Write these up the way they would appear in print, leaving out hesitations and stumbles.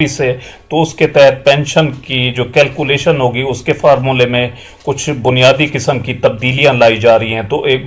से, तो उसके तहत पेंशन की जो कैलकुलेशन होगी उसके फार्मूले में कुछ बुनियादी किस्म की तब्दीलियां लाई जा रही हैं। तो एक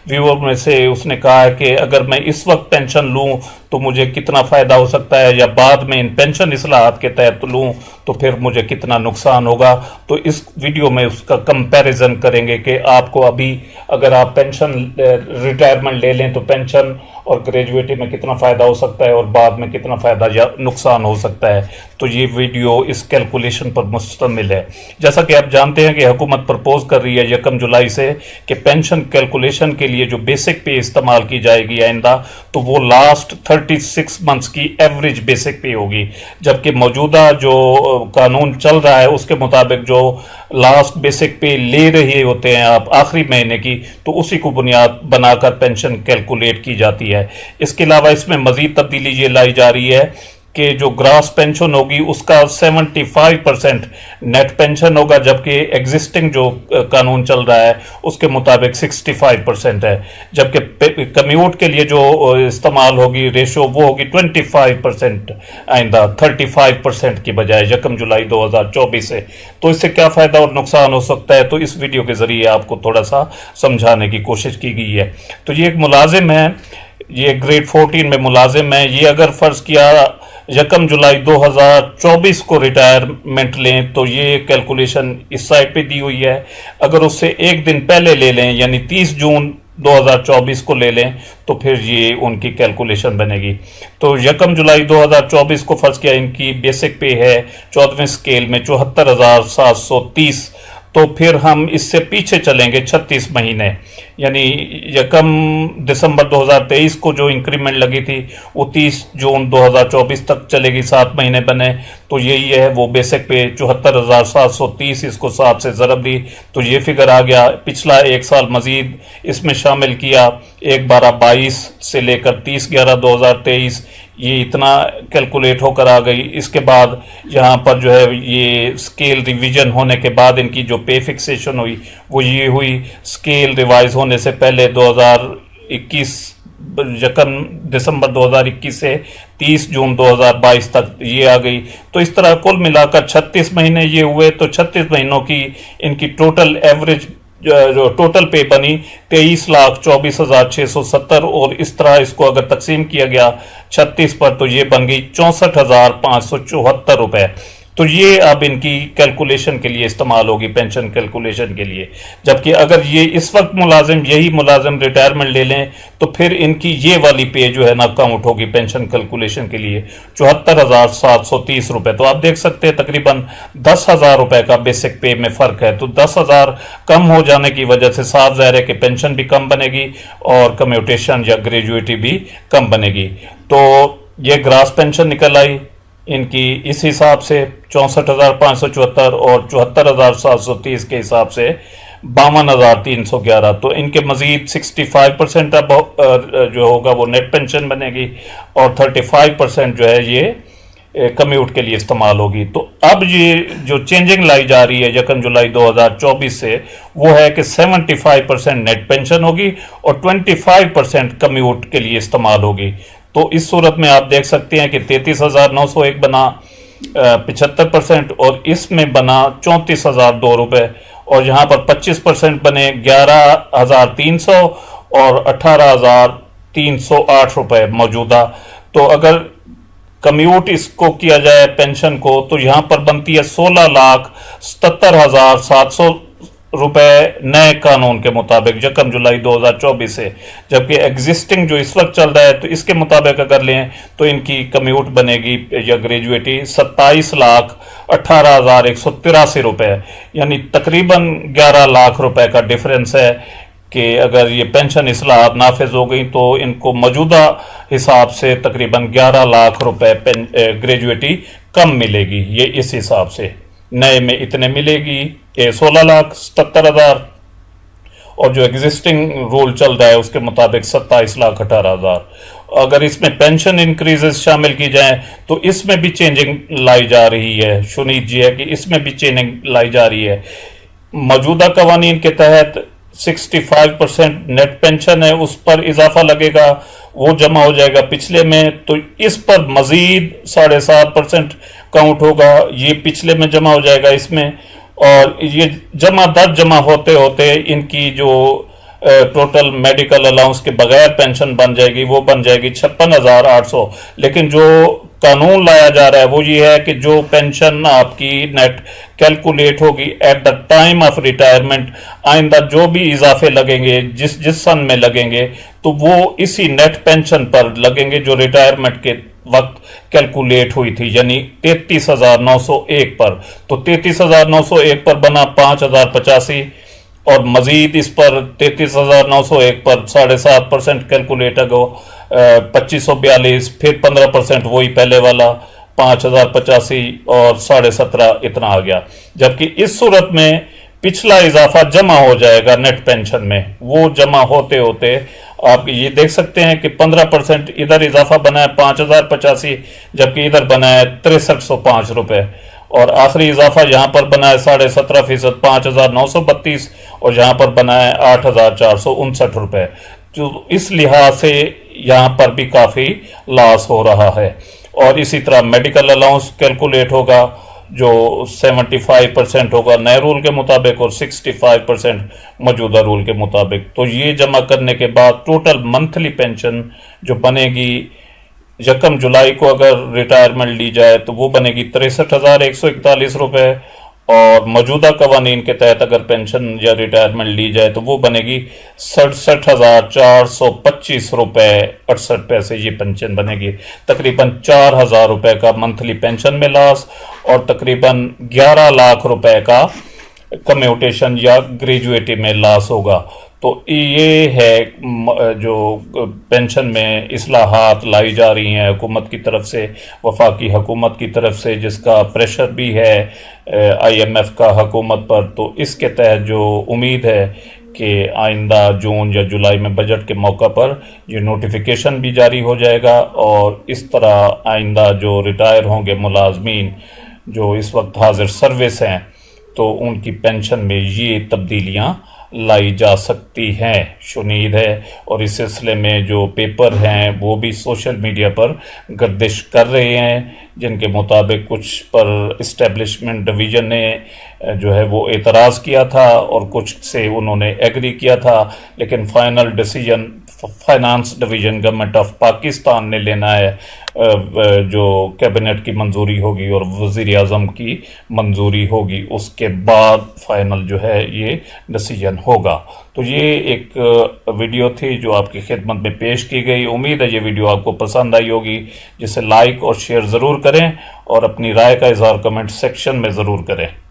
व्यूअर में से उसने कहा है कि अगर मैं इस वक्त पेंशन लूं तो मुझे कितना फ़ायदा हो सकता है, या बाद में इन पेंशन इस्लाहात के तहत लूं तो फिर मुझे कितना नुकसान होगा। तो इस वीडियो में उसका कंपैरिजन करेंगे कि आपको अभी अगर आप पेंशन रिटायरमेंट ले लें तो पेंशन और ग्रेजुएटी में कितना फ़ायदा हो सकता है और बाद में कितना फ़ायदा या नुकसान हो सकता है। तो ये वीडियो इस कैलकुलेशन पर मुश्तमिल है। जैसा कि आप जानते हैं कि हुकूमत प्रपोज कर रही है 1 जुलाई से कि पेंशन कैलकुलेशन के लिए जो बेसिक पे इस्तेमाल की जाएगी आइंदा, तो वो लास्ट 36 मंथ्स की एवरेज बेसिक पे होगी, जबकि मौजूदा जो कानून चल रहा है उसके मुताबिक जो लास्ट बेसिक पे ले रहे होते हैं आप आखिरी महीने की, तो उसी को बुनियाद बनाकर पेंशन कैलकुलेट की जाती है। इसके अलावा इसमें मजीद तब्दीली ये लाई जा रही है कि जो ग्रास पेंशन होगी उसका 75% नेट पेंशन होगा, जबकि एग्जिस्टिंग जो कानून चल रहा है उसके मुताबिक 65% है। जबकि कम्यूट के लिए जो इस्तेमाल होगी रेशो वो होगी 25% आइंदा 35% की बजाय 1 जुलाई 2024 से। तो इससे क्या फ़ायदा और नुकसान हो सकता है, तो इस वीडियो के ज़रिए आपको थोड़ा सा समझाने की कोशिश की गई है। तो ये एक मुलाजिम है, ये ग्रेड 14 में मुलाजिम है। ये अगर फ़र्ज़ किया 1 जुलाई 2024 को रिटायरमेंट लें तो ये कैलकुलेशन इस साइड पे दी हुई है। अगर उससे एक दिन पहले ले लें यानी 30 जून 2024 को ले लें तो फिर ये उनकी कैलकुलेशन बनेगी। तो 1 जुलाई 2024 को फर्ज किया इनकी बेसिक पे है 14वें स्केल में 74,730। तो फिर हम इससे पीछे चलेंगे 36 महीने, यानी 1 दिसंबर 2023 को जो इंक्रीमेंट लगी थी वो 30 जून 2024 तक चलेगी, 7 महीने बने। तो यही है वो बेसिक पे 74,730, इसको 7 से ज़रब दी तो ये फिगर आ गया। पिछला एक साल मजीद इसमें शामिल किया, 1/12/22 से लेकर 30/11/2023, ये इतना कैलकुलेट होकर आ गई। इसके बाद यहाँ पर जो है ये स्केल रिवीजन होने के बाद इनकी जो पे फिक्सेशन हुई वो ये हुई। स्केल रिवाइज होने से पहले 2021 1 दिसंबर 2021 से 30 जून 2022 तक ये आ गई। तो इस तरह कुल मिलाकर 36 महीने ये हुए, तो 36 महीनों की इनकी टोटल एवरेज जो टोटल पे बनी 23,24,670, और इस तरह इसको अगर तकसीम किया गया 36 पर तो ये बन गई 64,574 रुपए। तो ये अब इनकी कैलकुलेशन के लिए इस्तेमाल होगी, पेंशन कैलकुलेशन के लिए। जबकि अगर ये इस वक्त यही मुलाजिम रिटायरमेंट ले लें तो फिर इनकी ये वाली पे जो है ना काउंट होगी पेंशन कैलकुलेशन के लिए 74,730 रुपए। तो आप देख सकते हैं तकरीबन 10,000 रुपए का बेसिक पे में फ़र्क है। तो 10,000 कम हो जाने की वजह से साफ ज़ाहिर है कि पेंशन भी कम बनेगी और कम्यूटेशन या ग्रेजुएटी भी कम बनेगी। तो ये ग्रास पेंशन निकल आई इनकी इस हिसाब से 64,574 और 74,730 के हिसाब से 52,311। तो इनके मजीद 65% अब जो होगा वो नेट पेंशन बनेगी और 35% जो है ये कम्यूट के लिए इस्तेमाल होगी। तो अब ये जो चेंजिंग लाई जा रही है 1 जुलाई 2024 से वो है कि 75% नेट पेंशन होगी और 25% कम्यूट के लिए इस्तेमाल होगी। तो इस सूरत में आप देख सकते हैं कि 33,901 बना 75% और इसमें बना 34,002 रुपये, और यहाँ पर 25% बने 11,300 और 18,308 रुपये मौजूदा। तो अगर कम्यूट इसको किया जाए पेंशन को तो यहाँ पर बनती है 16,77,700 रुपए नए कानून के मुताबिक 1 जुलाई 2024 से। जबकि एग्जिस्टिंग जो इस वक्त चल रहा है तो इसके मुताबिक अगर लें तो इनकी कम्यूट बनेगी या ग्रेजुएटी 27,18,183 रुपए, यानी तकरीबन 11 लाख रुपए का डिफरेंस है कि अगर ये पेंशन इस्लाहात नाफिज हो गई तो इनको मौजूदा हिसाब से तकरीबन 11 लाख रुपए ग्रेजुएटी कम मिलेगी। ये इस हिसाब से नए में इतने मिलेगी 16,77,000, और जो एग्जिस्टिंग रूल चल रहा है उसके मुताबिक 27,18,000। अगर इसमें पेंशन इंक्रीजेस शामिल की जाए तो इसमें भी चेंजिंग लाई जा रही है। सुनीत जी है कि इसमें भी चेंजिंग लाई जा रही है। मौजूदा कवानीन के तहत 65% नेट पेंशन है उस पर इजाफा लगेगा, वो जमा हो जाएगा पिछले में, तो इस पर मजीद 7.5% काउंट होगा, ये पिछले में जमा हो जाएगा इसमें। और ये दर जमा होते होते इनकी जो टोटल मेडिकल अलाउंस के बगैर पेंशन बन जाएगी, वो बन जाएगी 56,800। लेकिन जो कानून लाया जा रहा है वो ये है कि जो पेंशन आपकी नेट कैलकुलेट होगी at the time of retirement, आइंदा जो भी इजाफे लगेंगे जिस जिस सन में लगेंगे तो वो इसी नेट पेंशन पर लगेंगे जो रिटायरमेंट के वक्त कैलकुलेट हुई थी, यानी 33,901 पर। तो 33,901 पर बना 5,085 और मजीद इस पर 33,901 पर 7.5% कैलकुलेट हो 2,542, फिर 15% वही पहले वाला 5,085 और 17.5 इतना आ गया। जबकि इस सूरत में पिछला इजाफा जमा हो जाएगा नेट पेंशन में, वो जमा होते होते आप ये देख सकते हैं कि 15% इधर इजाफा बना है 5,085, जबकि इधर बना है 6305 रुपए, और आखिरी इजाफा यहाँ पर बना है 17.5% 5,932, और यहाँ पर बना है 8,459 रुपए। तो इस लिहाज से यहाँ पर भी काफ़ी लॉस हो रहा है। और इसी तरह मेडिकल अलाउंस कैलकुलेट होगा जो 75% होगा नए रूल के मुताबिक और 65% मौजूदा रूल के मुताबिक। तो ये जमा करने के बाद टोटल मंथली पेंशन जो बनेगी 1 जुलाई को अगर रिटायरमेंट ली जाए तो वो बनेगी 63,141 रुपए, और मौजूदा कवानीन के तहत अगर पेंशन या रिटायरमेंट ली जाए तो वो बनेगी 67,425 रुपए 68 पैसे ये पेंशन बनेगी। तकरीबन 4,000 रुपए का मंथली पेंशन में लॉस और तकरीबन 11 लाख रुपए का कम्यूटेशन या ग्रेजुएटी में लॉस होगा। तो ये है जो पेंशन में इस्लाहात लाई जा रही हैं हुकूमत की तरफ से, वफाकी हुकूमत की तरफ से, जिसका प्रेशर भी है IMF का हुकूमत पर। तो इसके तहत जो उम्मीद है कि आइंदा जून या जुलाई में बजट के मौका पर ये नोटिफिकेशन भी जारी हो जाएगा, और इस तरह आइंदा जो रिटायर होंगे मुलाजमीन जो इस वक्त हाजिर सर्विस हैं तो उनकी पेंशन में ये तब्दीलियां लाई जा सकती हैं, शुनीद है। और इस सिलसिले में जो पेपर हैं वो भी सोशल मीडिया पर गर्दिश कर रहे हैं, जिनके मुताबिक कुछ पर इस्टेब्लिशमेंट डिवीज़न ने जो है वो एतराज़ किया था और कुछ से उन्होंने एग्री किया था, लेकिन final decision finance division government of Pakistan ने लेना है, जो कैबिनेट की मंजूरी होगी और वज़ीर आज़म की मंजूरी होगी, उसके बाद फाइनल जो है ये डिसीजन होगा। तो ये एक वीडियो थी जो आपकी खिदमत में पेश की गई। उम्मीद है ये वीडियो आपको पसंद आई होगी, जिसे लाइक और शेयर ज़रूर करें और अपनी राय का इज़हार कमेंट सेक्शन में ज़रूर करें।